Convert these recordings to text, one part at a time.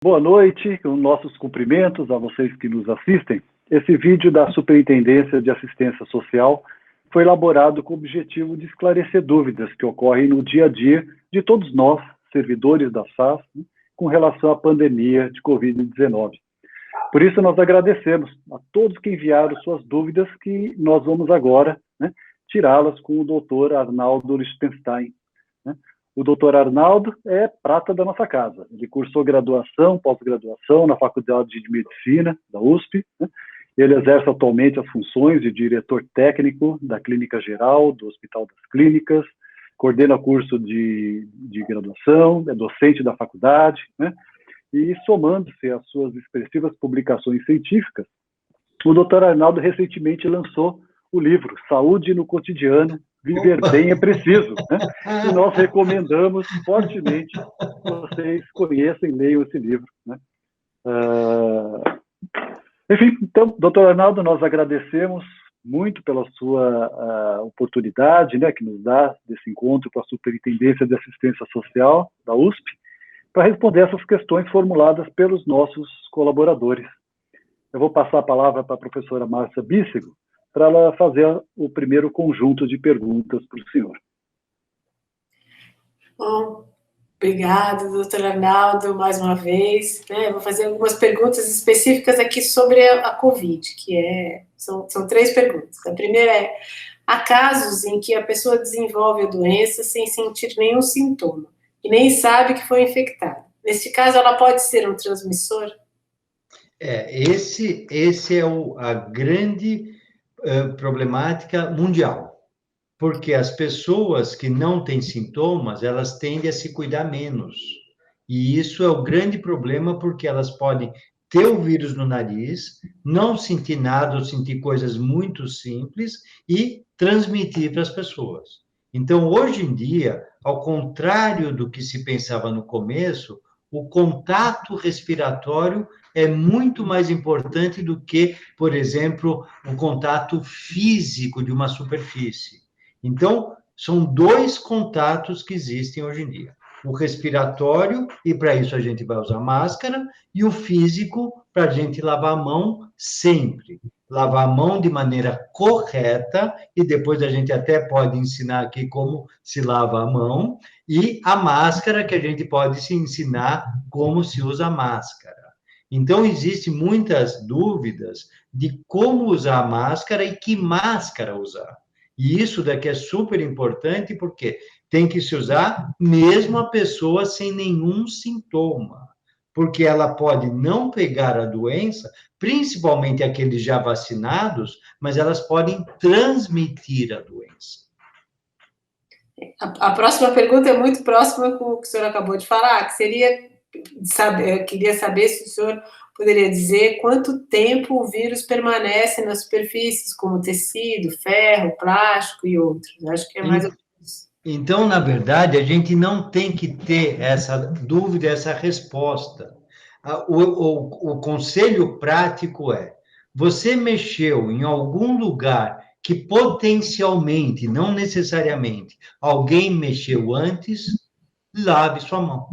Boa noite, com nossos cumprimentos a vocês que nos assistem. Esse vídeo da Superintendência de Assistência Social foi elaborado com o objetivo de esclarecer dúvidas que ocorrem no dia a dia de todos nós, servidores da SAS, com relação à pandemia de Covid-19. Por isso, nós agradecemos a todos que enviaram suas dúvidas, que nós vamos agora tirá-las com o Dr. Arnaldo Lichtenstein. O doutor Arnaldo é prata da nossa casa. Ele cursou graduação, pós-graduação na Faculdade de Medicina da USP. Ele exerce atualmente as funções de diretor técnico da Clínica Geral, do Hospital das Clínicas, coordena curso de graduação, é docente da faculdade, e somando-se às suas expressivas publicações científicas, o doutor Arnaldo recentemente lançou o livro Saúde no Cotidiano, Viver Bem é Preciso, e nós recomendamos fortemente que vocês conheçam e leiam esse livro. Enfim, então, doutor Arnaldo, nós agradecemos muito pela sua oportunidade, que nos dá desse encontro com a Superintendência de Assistência Social da USP, para responder essas questões formuladas pelos nossos colaboradores. Eu vou passar a palavra para a professora Márcia Bícego, para ela fazer o primeiro conjunto de perguntas para o senhor. Bom, obrigada, doutor Arnaldo, mais uma vez. Vou fazer algumas perguntas específicas aqui sobre a Covid, são 3 perguntas. A primeira é: há casos em que a pessoa desenvolve a doença sem sentir nenhum sintoma e nem sabe que foi infectada. Nesse caso, ela pode ser um transmissor? Esse é a grande problemática mundial, porque as pessoas que não têm sintomas, elas tendem a se cuidar menos, e isso é o grande problema, porque elas podem ter o vírus no nariz, não sentir nada ou sentir coisas muito simples e transmitir para as pessoas. Então, hoje em dia, ao contrário do que se pensava no começo, o contato respiratório é muito mais importante do que, por exemplo, o contato físico de uma superfície. Então, são 2 contatos que existem hoje em dia. O respiratório, e para isso a gente vai usar máscara, e o físico, para a gente lavar a mão sempre. Lavar a mão de maneira correta, e depois a gente até pode ensinar aqui como se lava a mão, e a máscara, que a gente pode se ensinar como se usa a máscara. Então, existem muitas dúvidas de como usar a máscara e que máscara usar. E isso daqui é super importante, porque tem que se usar mesmo a pessoa sem nenhum sintoma, porque ela pode não pegar a doença, principalmente aqueles já vacinados, mas elas podem transmitir a doença. A próxima pergunta é muito próxima com o que o senhor acabou de falar, que seria eu queria saber se o senhor poderia dizer quanto tempo o vírus permanece nas superfícies, como tecido, ferro, plástico e outros. Acho que é mais ou menos. Então, na verdade, a gente não tem que ter essa dúvida, essa resposta. O conselho prático é: você mexeu em algum lugar que potencialmente, não necessariamente, alguém mexeu antes, lave sua mão.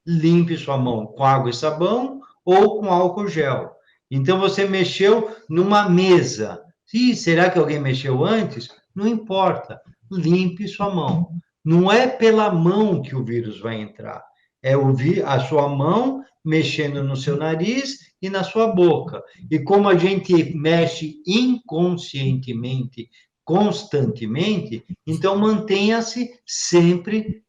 Limpe sua mão com água e sabão ou com álcool gel. Então, você mexeu numa mesa. Será que alguém mexeu antes? Não importa. Limpe sua mão. Não é pela mão que o vírus vai entrar. É a sua mão mexendo no seu nariz e na sua boca. E como a gente mexe inconscientemente, constantemente, então mantenha-se sempre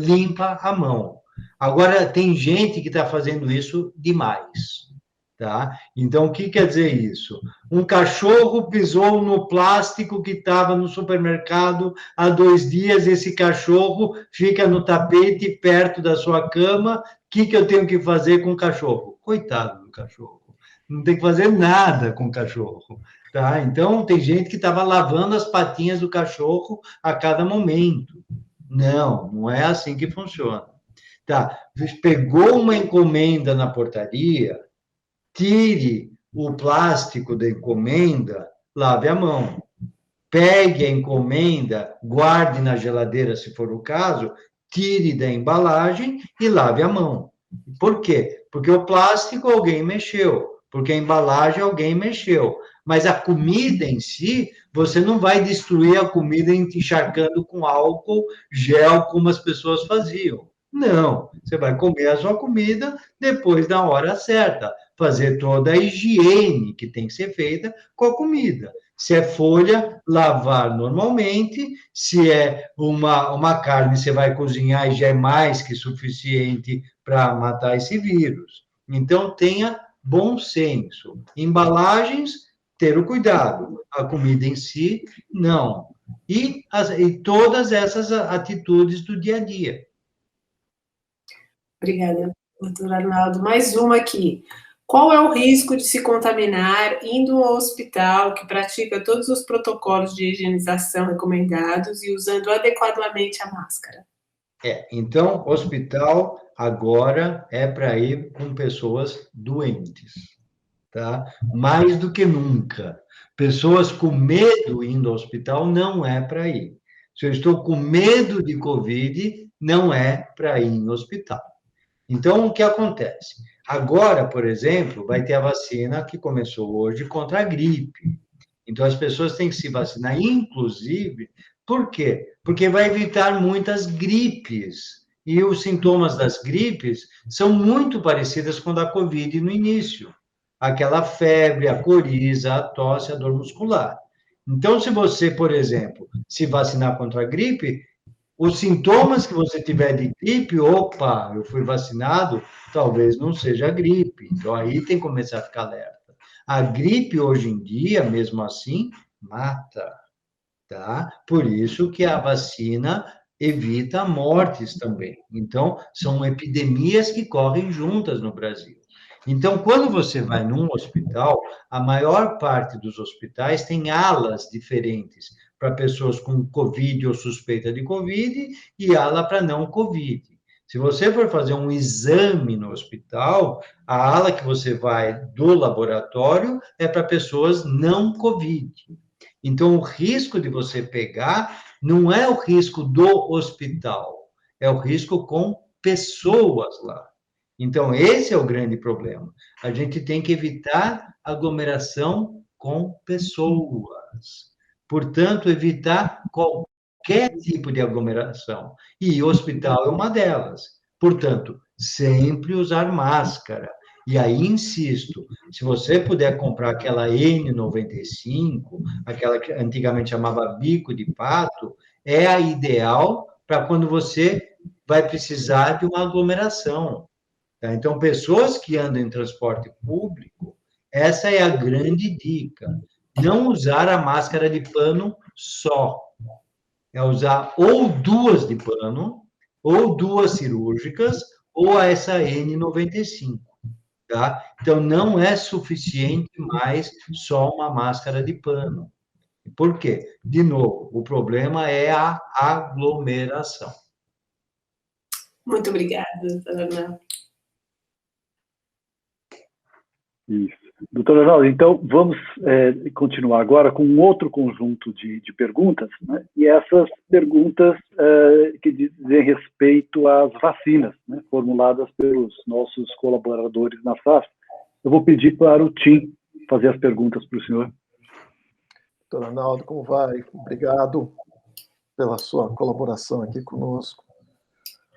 limpa a mão. Agora, tem gente que está fazendo isso demais, tá? Então, o que quer dizer isso? Um cachorro pisou no plástico que estava no supermercado há 2 dias, esse cachorro fica no tapete perto da sua cama. O que eu tenho que fazer com o cachorro? Coitado do cachorro. Não tem que fazer nada com o cachorro, tá? Então, tem gente que estava lavando as patinhas do cachorro a cada momento. Não é assim que funciona. Tá, pegou uma encomenda na portaria, tire o plástico da encomenda, lave a mão. Pegue a encomenda, guarde na geladeira, se for o caso, tire da embalagem e lave a mão. Por quê? Porque o plástico alguém mexeu, porque a embalagem alguém mexeu, mas a comida em si, você não vai destruir a comida encharcando com álcool, gel, como as pessoas faziam. Não, você vai comer a sua comida depois da hora certa, fazer toda a higiene que tem que ser feita com a comida. Se é folha, lavar normalmente. Se é uma carne, você vai cozinhar e já é mais que suficiente para matar esse vírus. Então, tenha bom senso. Embalagens, ter o cuidado. A comida em si, não. E todas essas atitudes do dia a dia. Obrigada, doutor Arnaldo. Mais uma aqui. Qual é o risco de se contaminar indo ao hospital que pratica todos os protocolos de higienização recomendados e usando adequadamente a máscara? Então, hospital agora é para ir com pessoas doentes, tá? Mais do que nunca. Pessoas com medo indo ao hospital não é para ir. Se eu estou com medo de Covid, não é para ir no hospital. Então, o que acontece? Agora, por exemplo, vai ter a vacina que começou hoje contra a gripe. Então, as pessoas têm que se vacinar, inclusive, por quê? Porque vai evitar muitas gripes. E os sintomas das gripes são muito parecidos com a da Covid no início. Aquela febre, a coriza, a tosse, a dor muscular. Então, se você, por exemplo, se vacinar contra a gripe, os sintomas que você tiver de gripe, opa, eu fui vacinado, talvez não seja gripe. Então, aí tem que começar a ficar alerta. A gripe, hoje em dia, mesmo assim, mata, tá? Por isso que a vacina evita mortes também. Então, são epidemias que correm juntas no Brasil. Então, quando você vai num hospital, a maior parte dos hospitais tem alas diferentes para pessoas com Covid ou suspeita de Covid e ala para não Covid. Se você for fazer um exame no hospital, a ala que você vai do laboratório é para pessoas não Covid. Então, o risco de você pegar não é o risco do hospital, é o risco com pessoas lá. Então, esse é o grande problema. A gente tem que evitar aglomeração com pessoas. Portanto, evitar qualquer tipo de aglomeração. E hospital é uma delas. Portanto, sempre usar máscara. E aí, insisto, se você puder comprar aquela N95, aquela que antigamente chamava bico de pato, é a ideal para quando você vai precisar de uma aglomeração. Tá? Então, pessoas que andam em transporte público, essa é a grande dica. Não usar a máscara de pano só. É usar ou duas de pano, ou duas cirúrgicas, ou essa N95. Tá? Então, não é suficiente mais só uma máscara de pano. Por quê? De novo, o problema é a aglomeração. Muito obrigada, doutora Arnaldo. Isso. Doutor Arnaldo, então vamos continuar agora com um outro conjunto de perguntas, né? E essas perguntas que dizem respeito às vacinas, né? Formuladas pelos nossos colaboradores na SAS. Eu vou pedir para o Tim fazer as perguntas para o senhor. Doutor Arnaldo, como vai? Obrigado pela sua colaboração aqui conosco.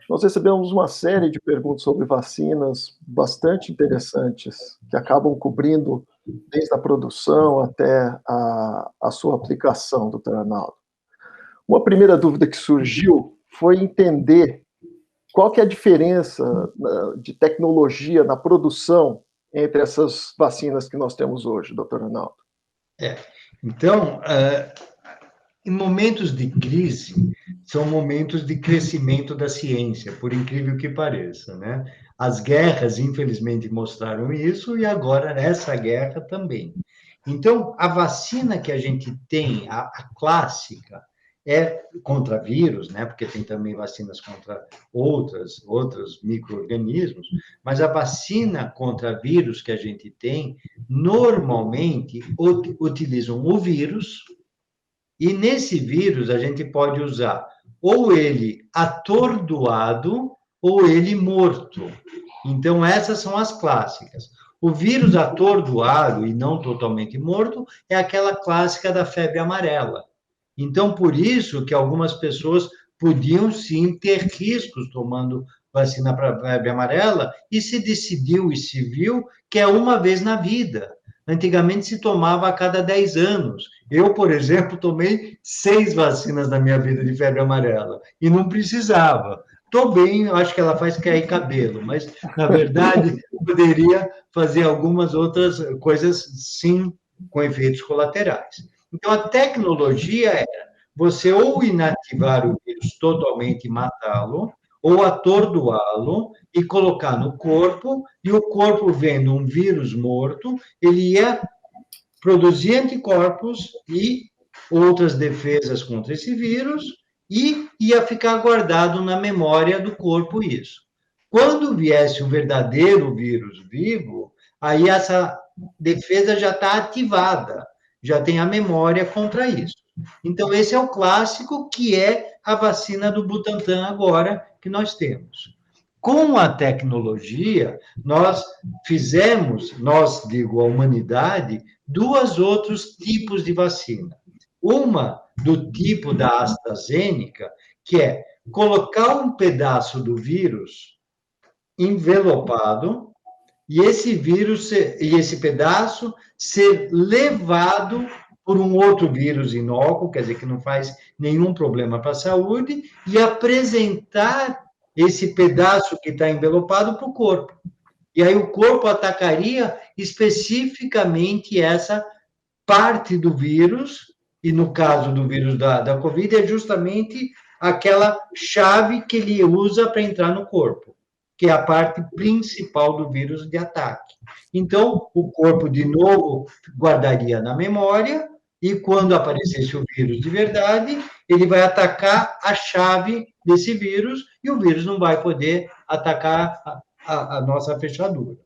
Nós recebemos uma série de perguntas sobre vacinas bastante interessantes, que acabam cobrindo desde a produção até a sua aplicação, doutor Arnaldo. Uma primeira dúvida que surgiu foi entender qual que é a diferença de tecnologia na produção entre essas vacinas que nós temos hoje, doutor Arnaldo. Então, em momentos de crise, são momentos de crescimento da ciência, por incrível que pareça, né? As guerras, infelizmente, mostraram isso, e agora essa guerra também. Então, a vacina que a gente tem, a clássica, é contra vírus, né? Porque tem também vacinas contra outros micro-organismos, mas a vacina contra vírus que a gente tem, normalmente, utilizam o vírus, e nesse vírus a gente pode usar ou ele atordoado ou ele morto. Então, essas são as clássicas. O vírus atordoado e não totalmente morto é aquela clássica da febre amarela. Então, por isso que algumas pessoas podiam sim ter riscos tomando vacina para febre amarela, e se decidiu e se viu que é uma vez na vida. Antigamente se tomava a cada 10 anos. Eu, por exemplo, tomei 6 vacinas na minha vida de febre amarela, e não precisava. Estou bem, acho que ela faz cair cabelo, mas, na verdade, poderia fazer algumas outras coisas, sim, com efeitos colaterais. Então, a tecnologia era você ou inativar o vírus totalmente e matá-lo, ou atordoá-lo e colocar no corpo, e o corpo, vendo um vírus morto, ele ia produzir anticorpos e outras defesas contra esse vírus, e ia ficar guardado na memória do corpo isso. Quando viesse o verdadeiro vírus vivo, aí essa defesa já está ativada, já tem a memória contra isso. Então, esse é o clássico, que é a vacina do Butantan agora, que nós temos. Com a tecnologia, nós digo, a humanidade, dois outros tipos de vacina. Uma do tipo da AstraZeneca, que é colocar um pedaço do vírus envelopado, e esse vírus e esse pedaço ser levado por um outro vírus inócuo, quer dizer, que não faz nenhum problema para a saúde, e apresentar esse pedaço que está envelopado para o corpo. E aí o corpo atacaria especificamente essa parte do vírus, e no caso do vírus da Covid, é justamente aquela chave que ele usa para entrar no corpo, que é a parte principal do vírus de ataque. Então, o corpo, de novo, guardaria na memória, e quando aparecesse o vírus de verdade, ele vai atacar a chave desse vírus, e o vírus não vai poder atacar a nossa fechadura.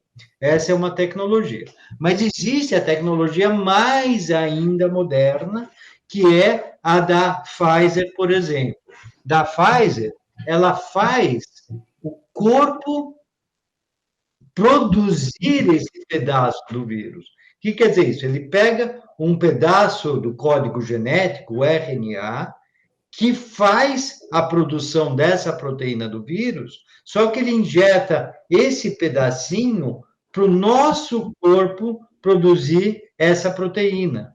Essa é uma tecnologia. Mas existe a tecnologia mais ainda moderna, que é a da Pfizer, por exemplo. Da Pfizer, ela faz o corpo produzir esse pedaço do vírus. O que quer dizer isso? Ele pega um pedaço do código genético, o RNA, que faz a produção dessa proteína do vírus, só que ele injeta esse pedacinho para o nosso corpo produzir essa proteína.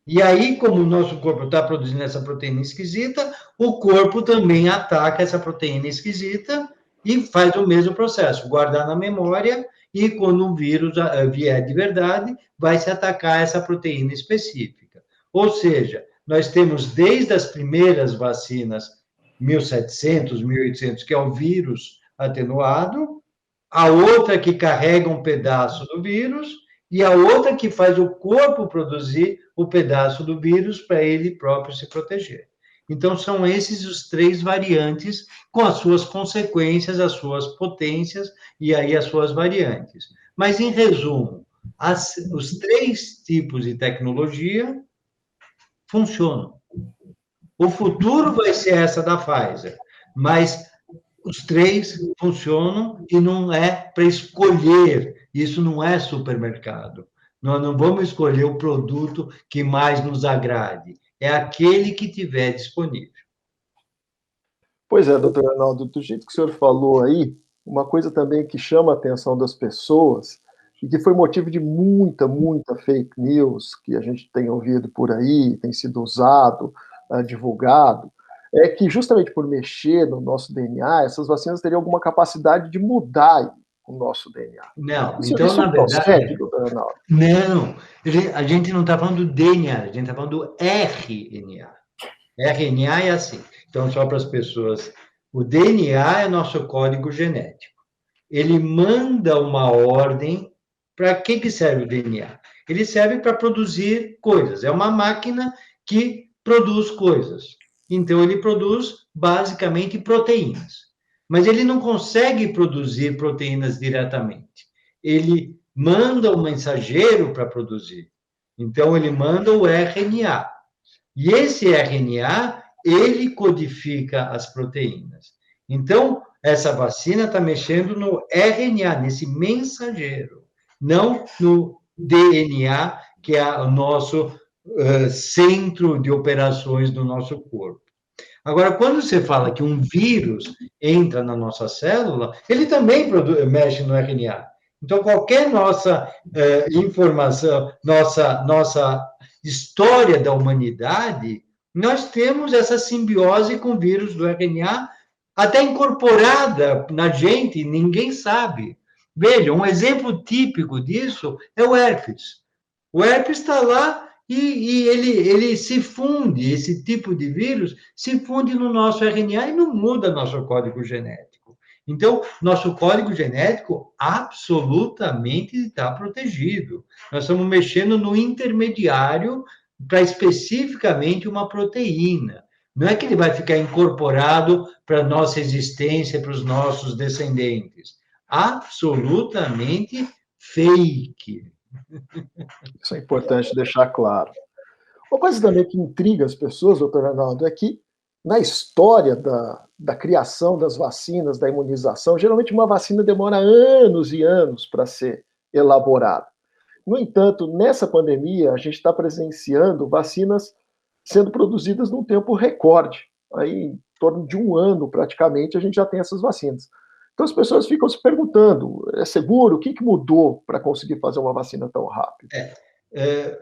E aí, como o nosso corpo está produzindo essa proteína esquisita, o corpo também ataca essa proteína esquisita e faz o mesmo processo, guardar na memória, e quando um vírus vier de verdade, vai se atacar essa proteína específica. Ou seja, nós temos desde as primeiras vacinas, 1700, 1800, que é o vírus atenuado, a outra que carrega um pedaço do vírus, e a outra que faz o corpo produzir o pedaço do vírus para ele próprio se proteger. Então, são esses os 3 variantes, com as suas consequências, as suas potências e aí as suas variantes. Mas, em resumo, os 3 tipos de tecnologia funcionam. O futuro vai ser essa da Pfizer, mas os 3 funcionam, e não é para escolher, isso não é supermercado. Nós não vamos escolher o produto que mais nos agrade, é aquele que tiver disponível. Pois é, doutor Arnaldo, do jeito que o senhor falou aí, uma coisa também que chama a atenção das pessoas, e que foi motivo de muita fake news que a gente tem ouvido por aí, tem sido usado, divulgado, é que justamente por mexer no nosso DNA, essas vacinas teriam alguma capacidade de mudar o nosso DNA. Não, então, na verdade... Não, a gente não está falando do DNA, a gente está falando do RNA. RNA é assim. Então, só para as pessoas, o DNA é nosso código genético. Ele manda uma ordem. Para que serve o DNA? Ele serve para produzir coisas. É uma máquina que produz coisas. Então, ele produz, basicamente, proteínas. Mas ele não consegue produzir proteínas diretamente. Ele manda um mensageiro para produzir. Então, ele manda o RNA. E esse RNA, ele codifica as proteínas. Então, essa vacina está mexendo no RNA, nesse mensageiro, não no DNA, que é o nosso centro de operações do nosso corpo. Agora, quando você fala que um vírus entra na nossa célula, ele também mexe no RNA. Então, qualquer nossa informação, nossa história da humanidade, nós temos essa simbiose com o vírus do RNA, até incorporada na gente, ninguém sabe. Veja, um exemplo típico disso é o herpes. O herpes está lá e ele se funde, esse tipo de vírus se funde no nosso RNA e não muda nosso código genético. Então, nosso código genético absolutamente está protegido. Nós estamos mexendo no intermediário para especificamente uma proteína. Não é que ele vai ficar incorporado para a nossa existência, para os nossos descendentes. Absolutamente fake. Isso é importante deixar claro. Uma coisa também que intriga as pessoas, doutor Arnaldo, é que na história da criação das vacinas, da imunização, geralmente uma vacina demora anos e anos para ser elaborada. No entanto, nessa pandemia, a gente está presenciando vacinas sendo produzidas num tempo recorde. Aí, em torno de um ano, praticamente, a gente já tem essas vacinas. Então, as pessoas ficam se perguntando, é seguro? O que mudou para conseguir fazer uma vacina tão rápido?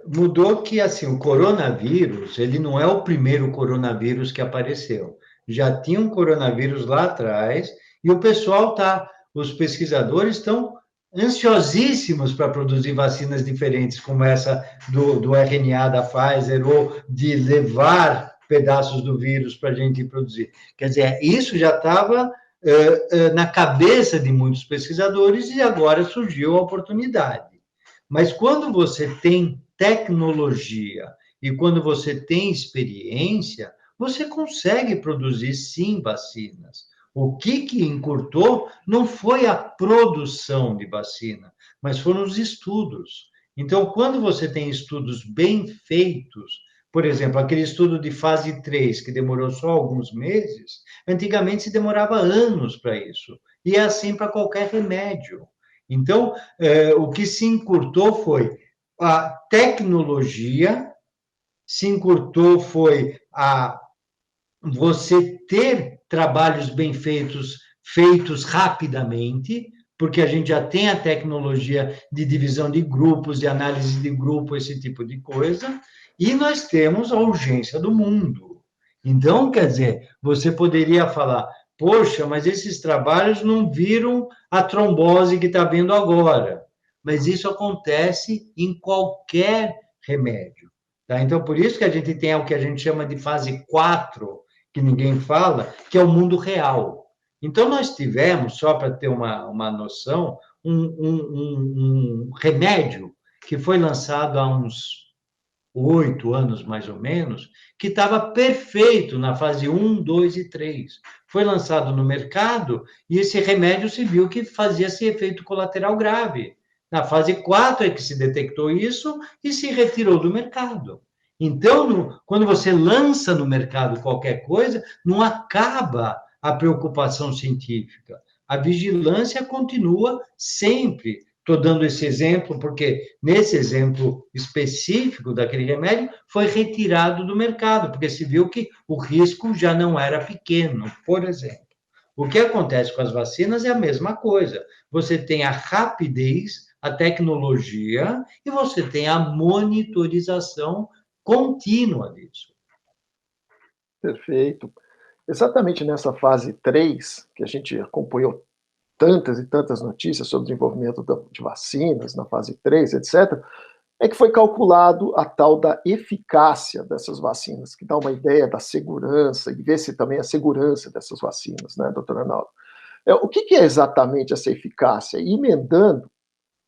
Mudou que, assim, o coronavírus, ele não é o primeiro coronavírus que apareceu. Já tinha um coronavírus lá atrás, e o pessoal os pesquisadores estão ansiosíssimos para produzir vacinas diferentes, como essa do RNA da Pfizer, ou de levar pedaços do vírus para a gente produzir. Quer dizer, isso já estava na cabeça de muitos pesquisadores, e agora surgiu a oportunidade. Mas quando você tem tecnologia e quando você tem experiência, você consegue produzir, sim, vacinas. O que encurtou não foi a produção de vacina, mas foram os estudos. Então, quando você tem estudos bem feitos, por exemplo, aquele estudo de fase 3, que demorou só alguns meses, antigamente se demorava anos para isso. E é assim para qualquer remédio. Então, o que se encurtou foi a tecnologia, se encurtou foi você ter trabalhos bem feitos rapidamente, porque a gente já tem a tecnologia de divisão de grupos, de análise de grupo, esse tipo de coisa, e nós temos a urgência do mundo. Então, quer dizer, você poderia falar, poxa, mas esses trabalhos não viram a trombose que está vindo agora. Mas isso acontece em qualquer remédio. Tá? Então, por isso que a gente tem o que a gente chama de fase 4, que ninguém fala, que é o mundo real. Então, nós tivemos, só para ter uma noção, um remédio que foi lançado há uns 8 anos, mais ou menos, que estava perfeito na fase 1, 2 e 3. Foi lançado no mercado e esse remédio se viu que fazia esse efeito colateral grave. Na fase 4 é que se detectou isso e se retirou do mercado. Então, quando você lança no mercado qualquer coisa, não acaba a preocupação científica. A vigilância continua sempre. Estou dando esse exemplo porque, nesse exemplo específico daquele remédio, foi retirado do mercado, porque se viu que o risco já não era pequeno, por exemplo. O que acontece com as vacinas é a mesma coisa. Você tem a rapidez, a tecnologia, e você tem a monitorização contínua disso. Perfeito. Exatamente nessa fase 3, que a gente acompanhou tantas e tantas notícias sobre o desenvolvimento de vacinas na fase 3, etc., é que foi calculado a tal da eficácia dessas vacinas, que dá uma ideia da segurança, e vê-se também a segurança dessas vacinas, né, doutor Arnaldo? O que é exatamente essa eficácia? E emendando,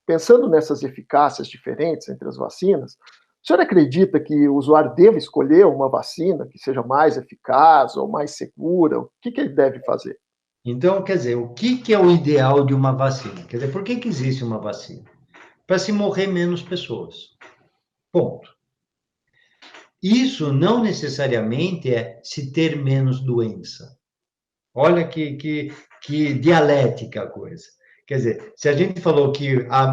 pensando nessas eficácias diferentes entre as vacinas, o senhor acredita que o usuário deve escolher uma vacina que seja mais eficaz ou mais segura? O que ele deve fazer? Então, quer dizer, o que é o ideal de uma vacina? Quer dizer, por que existe uma vacina? Para se morrer menos pessoas. Ponto. Isso não necessariamente é se ter menos doença. Olha que dialética a coisa. Quer dizer, se a gente falou que a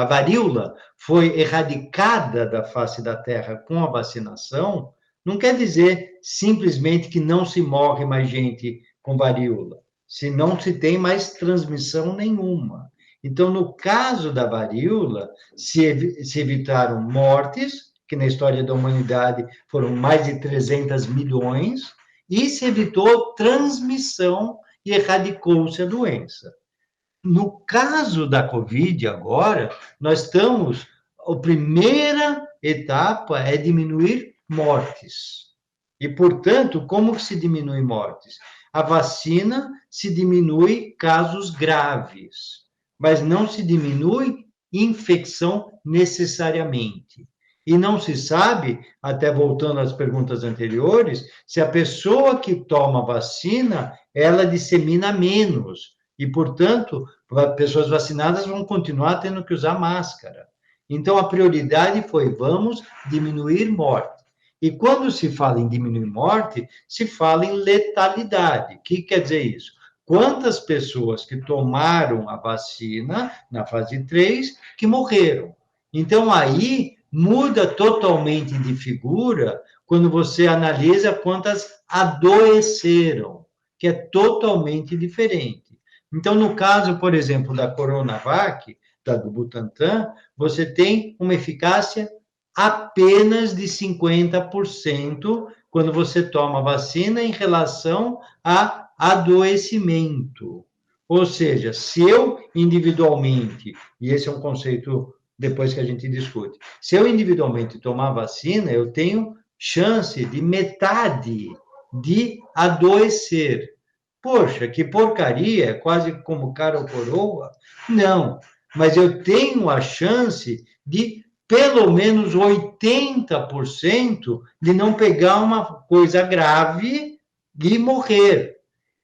varíola foi erradicada da face da Terra com a vacinação, não quer dizer simplesmente que não se morre mais gente com varíola, se não se tem mais transmissão nenhuma. Então, no caso da varíola, se evitaram mortes, que na história da humanidade foram mais de 300 milhões, e se evitou transmissão e erradicou-se a doença. No caso da Covid, agora, nós estamos. A primeira etapa é diminuir mortes. E, portanto, como se diminui mortes? A vacina se diminui casos graves, mas não se diminui infecção necessariamente. E não se sabe, até voltando às perguntas anteriores, se a pessoa que toma vacina, ela dissemina menos. E, portanto, pessoas vacinadas vão continuar tendo que usar máscara. Então, a prioridade foi, vamos diminuir morte. E quando se fala em diminuir morte, se fala em letalidade. O que quer dizer isso? Quantas pessoas que tomaram a vacina na fase 3 que morreram? Então, aí muda totalmente de figura quando você analisa quantas adoeceram, que é totalmente diferente. Então, no caso, por exemplo, da Coronavac, do Butantan, você tem uma eficácia apenas de 50% quando você toma vacina em relação a adoecimento. Ou seja, se eu individualmente, e esse é um conceito depois que a gente discute, se eu individualmente tomar vacina, eu tenho chance de metade de adoecer. Poxa, que porcaria, quase como cara ou coroa. Não, mas eu tenho a chance de pelo menos 80% de não pegar uma coisa grave e morrer.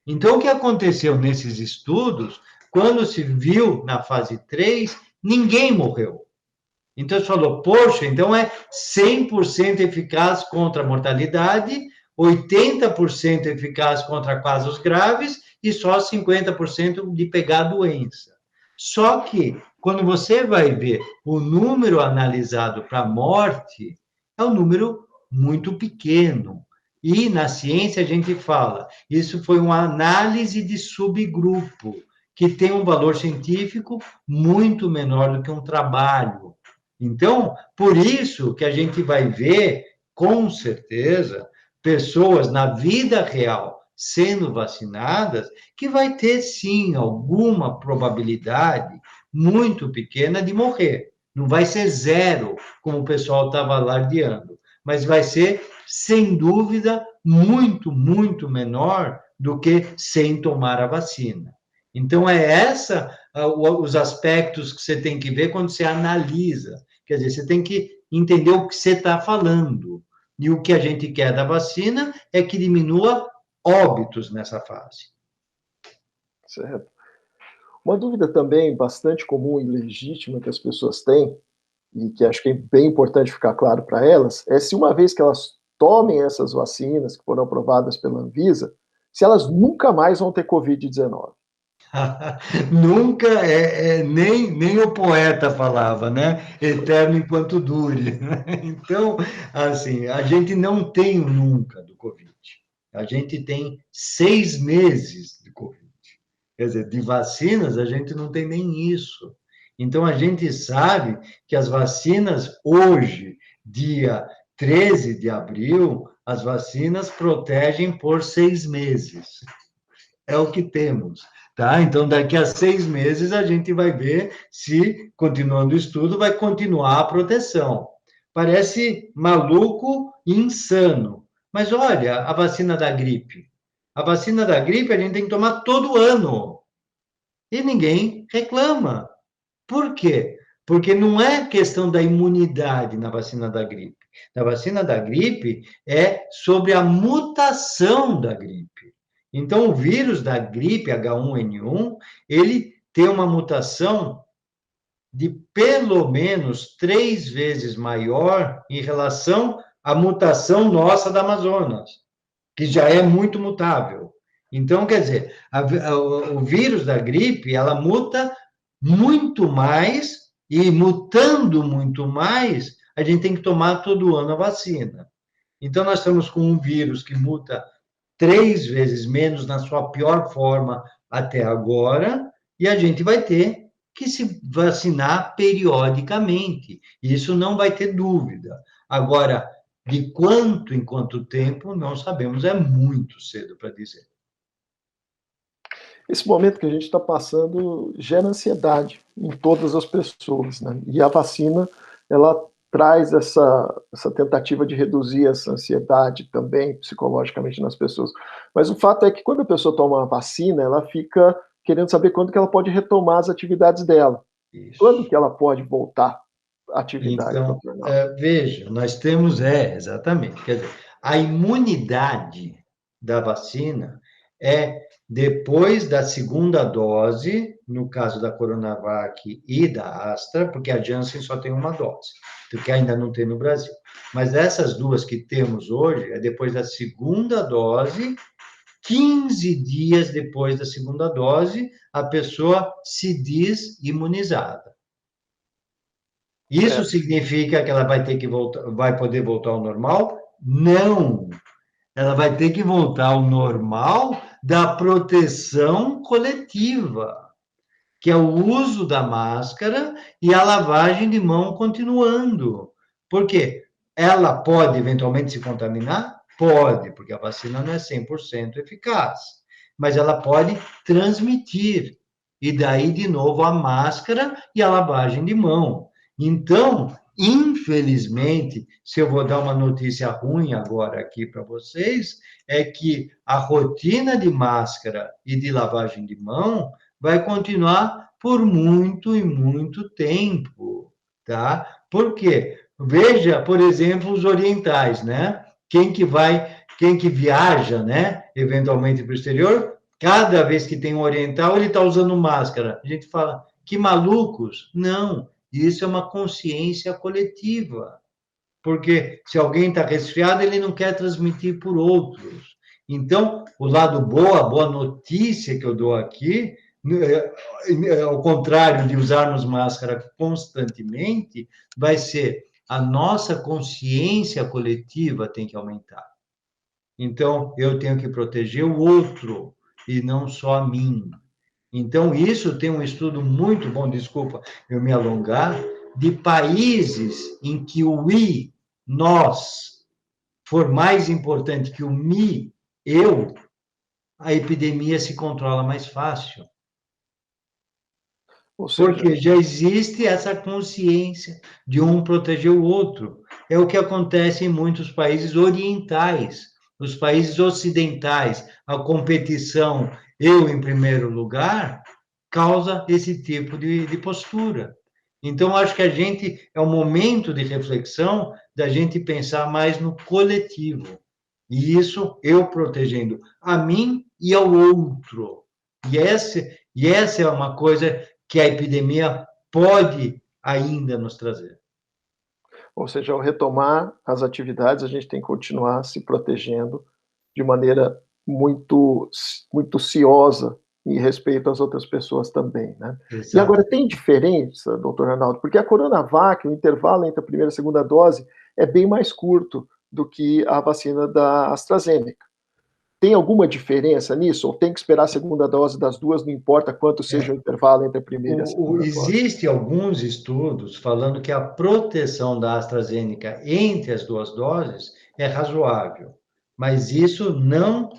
Então, o que aconteceu nesses estudos, quando se viu na fase 3, ninguém morreu. Então, você falou, poxa, então é 100% eficaz contra a mortalidade, 80% eficaz contra casos graves e só 50% de pegar a doença. Só que, quando você vai ver o número analisado para morte, é um número muito pequeno. E na ciência a gente fala, isso foi uma análise de subgrupo, que tem um valor científico muito menor do que um trabalho. Então, por isso que a gente vai ver, com certeza, pessoas na vida real sendo vacinadas, que vai ter, sim, alguma probabilidade muito pequena de morrer. Não vai ser zero, como o pessoal estava alardeando, mas vai ser, sem dúvida, muito, muito menor do que sem tomar a vacina. Então, é essa os aspectos que você tem que ver quando você analisa. Quer dizer, você tem que entender o que você está falando. E o que a gente quer da vacina é que diminua óbitos nessa fase. Certo. Uma dúvida também bastante comum e legítima que as pessoas têm, e que acho que é bem importante ficar claro para elas, é se uma vez que elas tomem essas vacinas que foram aprovadas pela Anvisa, se elas nunca mais vão ter Covid-19. Nunca, nem o poeta falava, né? Eterno enquanto dure. Então, assim, a gente não tem o nunca do Covid. A gente tem 6 meses de Covid. Quer dizer, de vacinas, a gente não tem nem isso. Então, a gente sabe que as vacinas hoje, dia 13 de abril, as vacinas protegem por 6 meses. É o que temos. Tá? Então, daqui a 6 meses, a gente vai ver se, continuando o estudo, vai continuar a proteção. Parece maluco e insano. Mas olha, a vacina da gripe. A vacina da gripe a gente tem que tomar todo ano. E ninguém reclama. Por quê? Porque não é questão da imunidade na vacina da gripe. Na vacina da gripe é sobre a mutação da gripe. Então, o vírus da gripe H1N1, ele tem uma mutação de pelo menos 3 vezes maior em relação à mutação nossa da Amazonas. que já é muito mutável. Então, quer dizer, o vírus da gripe, ela muta muito mais, e mutando muito mais, a gente tem que tomar todo ano a vacina. Então, nós estamos com um vírus que muta 3 vezes menos na sua pior forma até agora, e a gente vai ter que se vacinar periodicamente. Isso não vai ter dúvida. Agora, de quanto em quanto tempo, não sabemos, é muito cedo para dizer. Esse momento que a gente está passando gera ansiedade em todas as pessoas, né? E a vacina, ela traz essa tentativa de reduzir essa ansiedade também psicologicamente nas pessoas. Mas o fato é que quando a pessoa toma uma vacina, ela fica querendo saber quando que ela pode retomar as atividades dela. Isso. Quando que ela pode voltar à atividade, então, doutor Naldo? veja, nós temos, exatamente, quer dizer, a imunidade da vacina é depois da segunda dose, no caso da Coronavac e da Astra, porque a Janssen só tem uma dose, que ainda não tem no Brasil. Mas essas duas que temos hoje, é depois da segunda dose, 15 dias depois da segunda dose, a pessoa se diz imunizada. Isso significa que ela vai ter que voltar, vai poder voltar ao normal? Não. Ela vai ter que voltar ao normal da proteção coletiva, que é o uso da máscara e a lavagem de mão continuando. Por quê? Ela pode eventualmente se contaminar? Pode, porque a vacina não é 100% eficaz, mas ela pode transmitir. E daí, de novo, a máscara e a lavagem de mão. Então, infelizmente, se eu vou dar uma notícia ruim agora aqui para vocês, é que a rotina de máscara e de lavagem de mão vai continuar por muito e muito tempo, tá? Por quê? Veja, por exemplo, os orientais, né? Quem que viaja, né, eventualmente para o exterior, cada vez que tem um oriental, ele está usando máscara. A gente fala, que malucos. Não, isso é uma consciência coletiva. Porque se alguém está resfriado, ele não quer transmitir por outros. Então, o lado bom, a boa notícia que eu dou aqui, ao contrário de usarmos máscara constantemente, vai ser a nossa consciência coletiva tem que aumentar. Então, eu tenho que proteger o outro e não só a mim. Então, isso tem um estudo muito bom, desculpa eu me alongar, de países em que o we, nós, for mais importante que o me, eu, a epidemia se controla mais fácil. Ou seja, Porque já existe essa consciência de um proteger o outro. É o que acontece em muitos países orientais, os países ocidentais. A competição, eu em primeiro lugar, causa esse tipo de postura. Então, acho que a gente é um momento de reflexão da gente pensar mais no coletivo. E isso eu protegendo a mim e ao outro. E essa é uma coisa que a epidemia pode ainda nos trazer. Ou seja, ao retomar as atividades, a gente tem que continuar se protegendo de maneira muito, muito ciosa em respeito às outras pessoas também, né? Exato. E agora, tem diferença, doutor Arnaldo? Porque a Coronavac, o intervalo entre a primeira e a segunda dose é bem mais curto do que a vacina da AstraZeneca. Tem alguma diferença nisso? Ou tem que esperar a segunda dose das duas, não importa quanto seja o intervalo entre a primeira e a segunda dose? Existem alguns estudos falando que a proteção da AstraZeneca entre as duas doses é razoável, mas isso não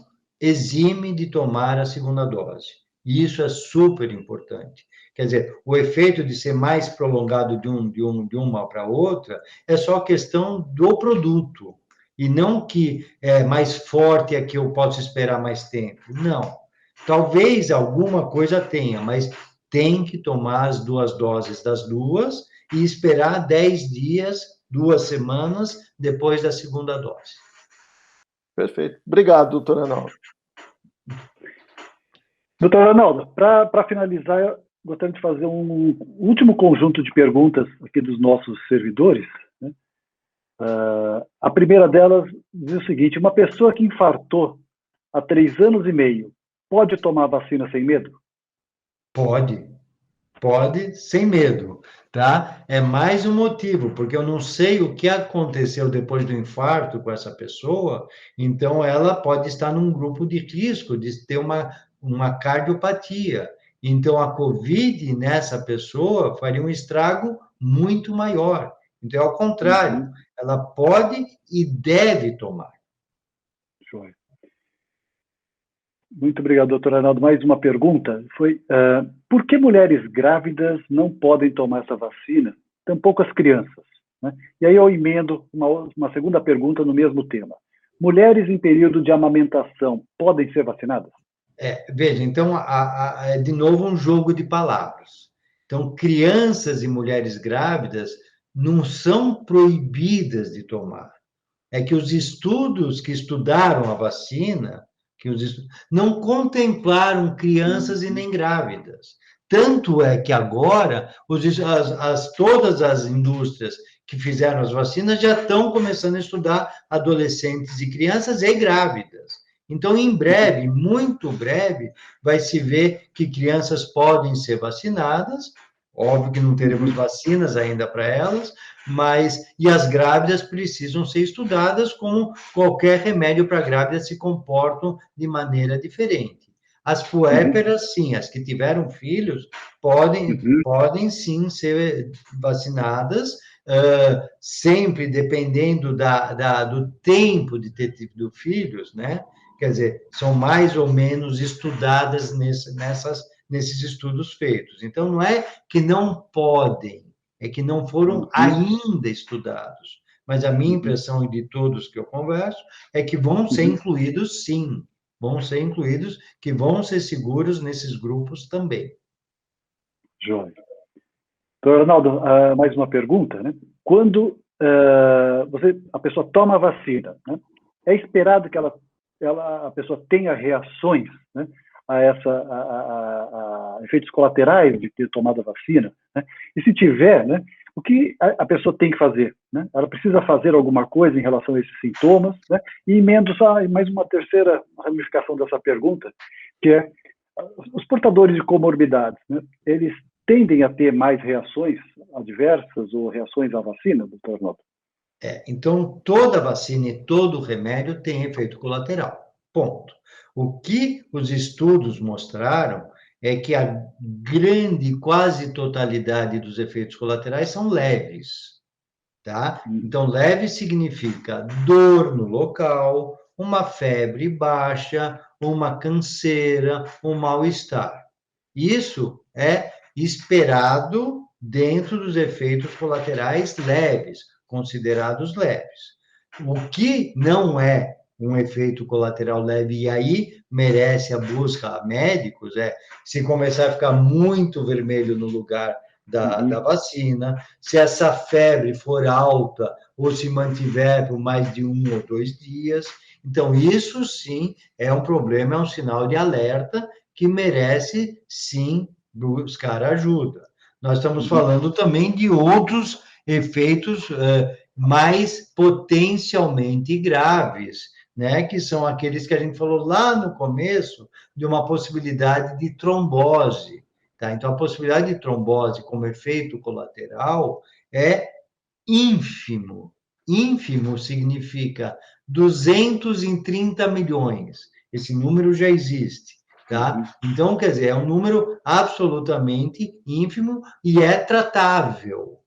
exime de tomar a segunda dose. E isso é super importante. Quer dizer, o efeito de ser mais prolongado de uma para outra é só questão do produto, e não que é mais forte, é que eu posso esperar mais tempo. Não. Talvez alguma coisa tenha, mas tem que tomar as duas doses das duas e esperar 10 dias, 2 semanas depois da segunda dose. Perfeito. Obrigado, doutor Arnaldo. Doutor Arnaldo, para finalizar, eu gostaria de fazer um último conjunto de perguntas aqui dos nossos servidores, né? A primeira delas diz o seguinte: uma pessoa que infartou há 3 anos e meio pode tomar vacina sem medo? Pode, sem medo, tá? É mais um motivo, porque eu não sei o que aconteceu depois do infarto com essa pessoa, então ela pode estar num grupo de risco de ter uma cardiopatia. Então, a COVID nessa pessoa faria um estrago muito maior. Então, ao contrário, ela pode e deve tomar. Joia. Muito obrigado, doutor Arnaldo. Mais uma pergunta foi: por que mulheres grávidas não podem tomar essa vacina, tampouco as crianças? Né? E aí eu emendo uma segunda pergunta no mesmo tema. Mulheres em período de amamentação podem ser vacinadas? Veja, então, é de novo um jogo de palavras. Então, crianças e mulheres grávidas não são proibidas de tomar. É que os estudos que estudaram a vacina, não contemplaram crianças e nem grávidas. Tanto é que agora todas as indústrias que fizeram as vacinas já estão começando a estudar adolescentes e crianças e grávidas. Então, em breve, muito breve, vai se ver que crianças podem ser vacinadas. Óbvio que não teremos vacinas ainda para elas, e as grávidas precisam ser estudadas, como qualquer remédio para grávidas se comportam de maneira diferente. As puérperas, sim, as que tiveram filhos, podem sim ser vacinadas, sempre dependendo do tempo de ter tido filhos, né? Quer dizer, são mais ou menos estudadas nesses estudos feitos. Então, não é que não podem, é que não foram ainda estudados. Mas a minha impressão, e de todos que eu converso, é que vão ser incluídos, sim. Vão ser incluídos, que vão ser seguros nesses grupos também. Joia. Doutor Arnaldo, mais uma pergunta, né? Quando a pessoa toma a vacina, né, é esperado que a pessoa tenha reações, né, a efeitos colaterais de ter tomado a vacina, né? E se tiver, né, o que a pessoa tem que fazer? Né? Ela precisa fazer alguma coisa em relação a esses sintomas, né? E emendo só mais uma terceira ramificação dessa pergunta, que é: os portadores de comorbidades, né, eles tendem a ter mais reações adversas ou reações à vacina, doutor Arnaldo? Então, toda vacina e todo remédio tem efeito colateral. Ponto. O que os estudos mostraram é que a grande, quase totalidade dos efeitos colaterais são leves, tá? Então, leve significa dor no local, uma febre baixa, uma canseira, um mal-estar. Isso é esperado dentro dos efeitos colaterais leves, considerados leves. O que não é um efeito colateral leve, e aí merece a busca a médicos, se começar a ficar muito vermelho no lugar da vacina, se essa febre for alta ou se mantiver por mais de 1 ou 2 dias. Então, isso sim é um problema, é um sinal de alerta que merece, sim, buscar ajuda. Nós estamos falando também de outros efeitos mais potencialmente graves, né? Que são aqueles que a gente falou lá no começo, de uma possibilidade de trombose. Tá? Então, a possibilidade de trombose como efeito colateral é ínfimo. Ínfimo significa 230 milhões. Esse número já existe. Tá? Então, quer dizer, é um número absolutamente ínfimo e é tratável.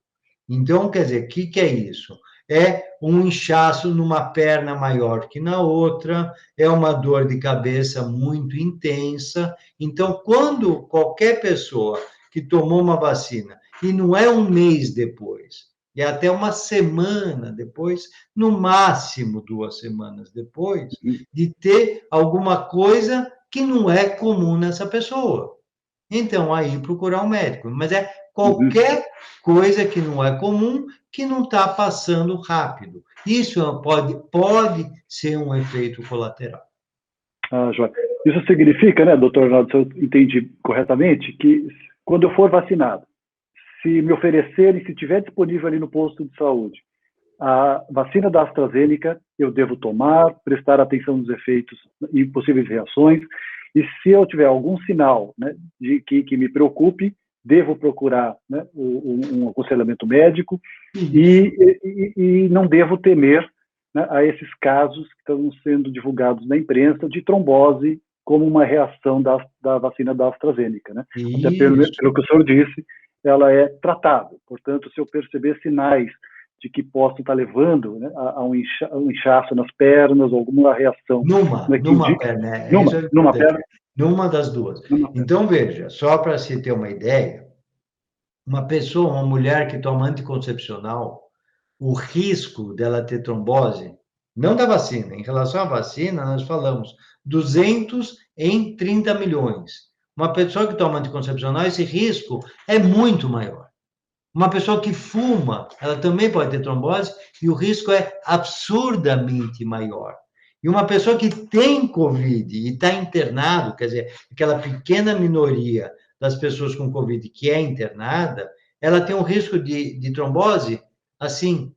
Então, quer dizer, o que é isso? É um inchaço numa perna maior que na outra, é uma dor de cabeça muito intensa. Então, quando qualquer pessoa que tomou uma vacina, e não é um mês depois, é até uma semana depois, no máximo 2 semanas depois, de ter alguma coisa que não é comum nessa pessoa. Então, aí procurar um médico. Mas é qualquer coisa que não é comum, que não está passando rápido. Isso pode ser um efeito colateral. Joia. Isso significa, né, doutor Arnaldo, se eu entendi corretamente, que quando eu for vacinado, se me oferecerem, se estiver disponível ali no posto de saúde, a vacina da AstraZeneca eu devo tomar, prestar atenção nos efeitos e possíveis reações, e se eu tiver algum sinal, né, de que me preocupe, devo procurar, né, um aconselhamento médico e não devo temer, né, a esses casos que estão sendo divulgados na imprensa de trombose como uma reação da vacina da AstraZeneca. Né? Até pelo que o senhor disse, ela é tratável. Portanto, se eu perceber sinais de que posso estar levando, né, a um inchaço nas pernas, ou alguma reação. Numa perna, numa perna. Numa das duas. Então, veja, só para se ter uma ideia, uma mulher que toma anticoncepcional, o risco dela ter trombose, não da vacina, em relação à vacina, nós falamos 200 em 30 milhões. Uma pessoa que toma anticoncepcional, esse risco é muito maior. Uma pessoa que fuma, ela também pode ter trombose e o risco é absurdamente maior. E uma pessoa que tem Covid e está internado, quer dizer, aquela pequena minoria das pessoas com Covid que é internada, ela tem um risco de trombose, assim,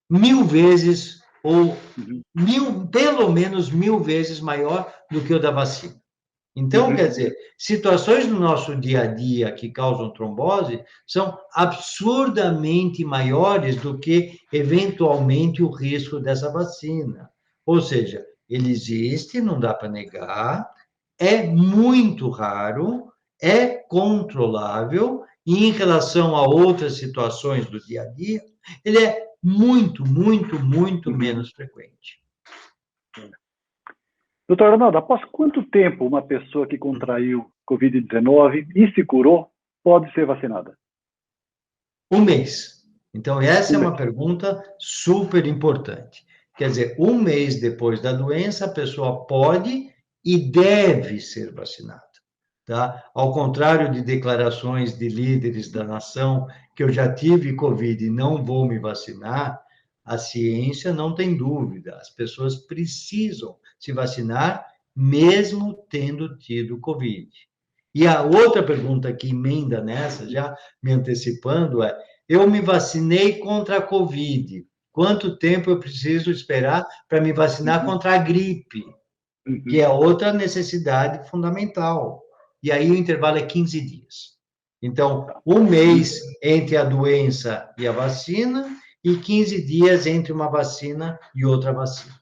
1000 vezes, ou pelo menos 1000 vezes maior do que o da vacina. Então, quer dizer, situações no nosso dia a dia que causam trombose são absurdamente maiores do que, eventualmente, o risco dessa vacina. Ou seja, ele existe, não dá para negar, é muito raro, é controlável, e em relação a outras situações do dia a dia, ele é muito, muito, muito menos frequente. Doutor Arnaldo, após quanto tempo uma pessoa que contraiu Covid-19 e se curou pode ser vacinada? 1 mês. Então, essa é uma pergunta super importante. Quer dizer, 1 mês depois da doença, a pessoa pode e deve ser vacinada. Tá? Ao contrário de declarações de líderes da nação, que eu já tive Covid e não vou me vacinar, a ciência não tem dúvida, as pessoas precisam se vacinar, mesmo tendo tido Covid. E a outra pergunta que emenda nessa, já me antecipando, é: eu me vacinei contra a Covid, quanto tempo eu preciso esperar para me vacinar contra a gripe? Que é outra necessidade fundamental. E aí o intervalo é 15 dias. Então, 1 mês entre a doença e a vacina, e 15 dias entre uma vacina e outra vacina.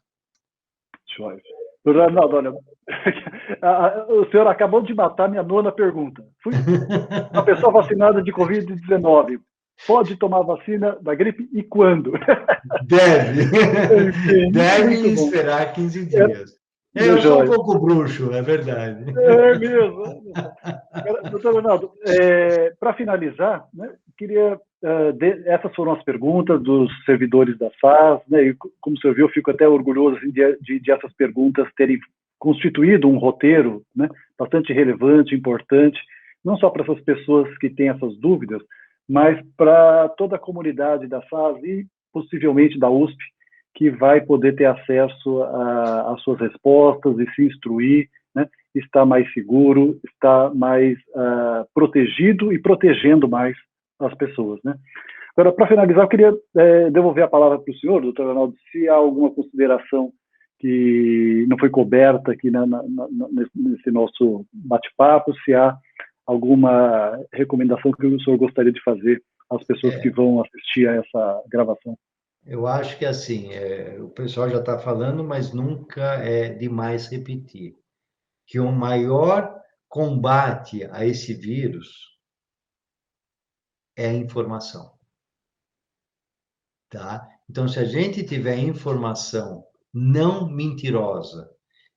Doutor Arnaldo, olha, o senhor acabou de matar minha 9ª pergunta. Uma pessoa vacinada de Covid-19 pode tomar vacina da gripe e quando? Deve. Enfim, deve esperar 15 dias. Eu sou um pouco bruxo, é verdade. É mesmo. Doutor Arnaldo, para finalizar, né, queria... essas foram as perguntas dos servidores da SAS, né, e como o senhor viu, eu fico até orgulhoso assim, de essas perguntas terem constituído um roteiro, né, bastante relevante, importante, não só para essas pessoas que têm essas dúvidas, mas para toda a comunidade da SAS e possivelmente da USP, que vai poder ter acesso às suas respostas e se instruir, né, estar mais seguro, estar mais protegido e protegendo mais as pessoas. Né? Agora, para finalizar, eu queria devolver a palavra para o senhor, doutor Arnaldo, se há alguma consideração que não foi coberta aqui nesse nosso bate-papo, se há alguma recomendação que o senhor gostaria de fazer às pessoas que vão assistir a essa gravação. Eu acho que, assim, o pessoal já está falando, mas nunca é demais repetir, que o maior combate a esse vírus é a informação. Tá? Então, se a gente tiver informação não mentirosa,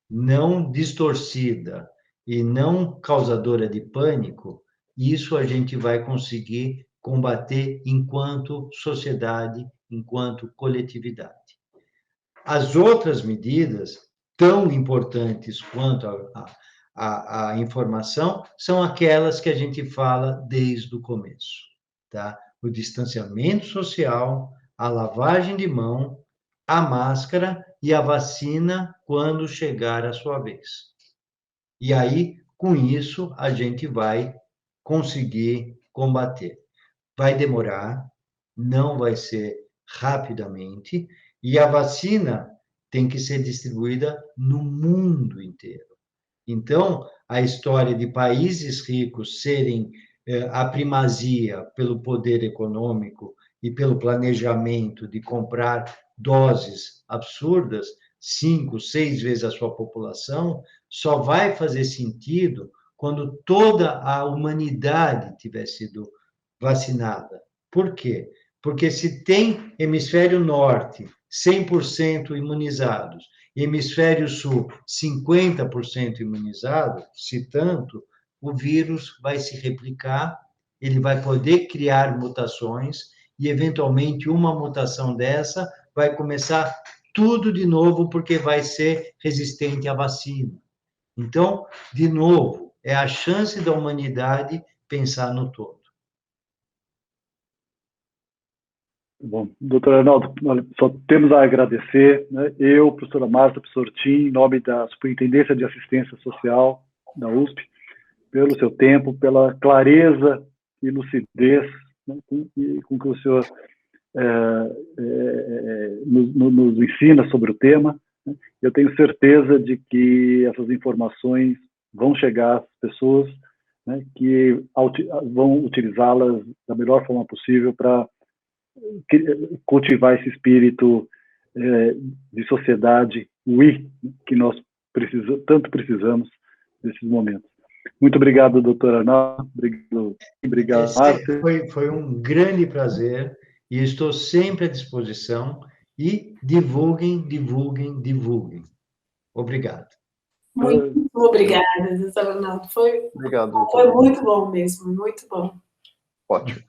não distorcida e não causadora de pânico, isso a gente vai conseguir combater enquanto sociedade, enquanto coletividade. As outras medidas, tão importantes quanto a informação, são aquelas que a gente fala desde o começo, tá? O distanciamento social, a lavagem de mão, a máscara e a vacina quando chegar a sua vez. E aí, com isso, a gente vai conseguir combater. Vai demorar, não vai ser rapidamente, e a vacina tem que ser distribuída no mundo inteiro. Então, a história de países ricos serem a primazia pelo poder econômico e pelo planejamento de comprar doses absurdas, 5, 6 vezes a sua população, só vai fazer sentido quando toda a humanidade tiver sido vacinada. Por quê? Porque se tem hemisfério norte 100% imunizados, hemisfério sul 50% imunizado, se tanto, o vírus vai se replicar, ele vai poder criar mutações e, eventualmente, uma mutação dessa vai começar tudo de novo, porque vai ser resistente à vacina. Então, de novo, é a chance da humanidade pensar no todo. Bom, doutor Arnaldo, só temos a agradecer, né? Eu, professora Marta, professor Tim, em nome da Superintendência de Assistência Social da USP, pelo seu tempo, pela clareza e lucidez, né, com que o senhor nos ensina sobre o tema. Né? Eu tenho certeza de que essas informações vão chegar às pessoas, né, que vão utilizá-las da melhor forma possível para cultivar esse espírito de sociedade que nós tanto precisamos nesses momentos. Muito obrigado, doutor Arnaldo. Obrigado, Márcia. Foi um grande prazer e estou sempre à disposição. E divulguem, divulguem, divulguem. Obrigado. Muito obrigada, doutor Arnaldo. Foi Obrigado, muito bom mesmo, muito bom. Ótimo.